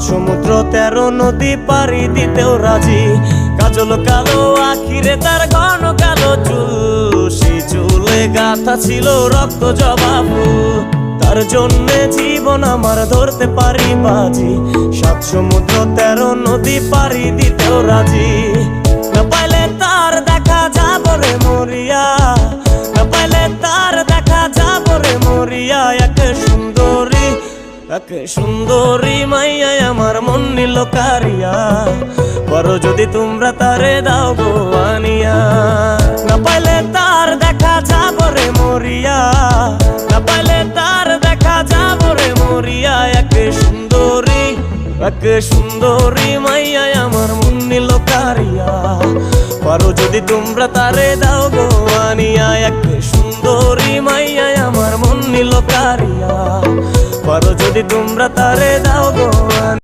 সমুদ্র 13 নদী পাড়ি দিতেও রাজি। কাজল কালো আখিরে তার ঘন কালো চুল, সেই চুলে গাঁথা ছিল রক্ত জবা ফুল। তার জন্যে জীবন আমার ধরতে পারি বাজি, 7 সমুদ্র 13 নদী পাড়ি দিতেও রাজি। না পাইলে তার দেখা যাব রে মরিয়া, না পাইলে তার দেখা যাব রে মরিয়া। এক সুন্দরী মাইয়া আমার মন নিল কারিয়া, করো যদি তোমরা তারে দাও গো আনিয়া। না পাইলে তার দেখা যাব রে মরিয়া, না পাইলে তার দেখা যাব রে মরিয়া। এক সুন্দরী মাইয়া আমার মন নিল কারিয়া, করো যদি তোমরা তারে দাও গো আনিয়া। এক সুন্দরী মাইয়া আমার মন নিল কারিয়া, করো যদি তোমরা তারে দাও গো।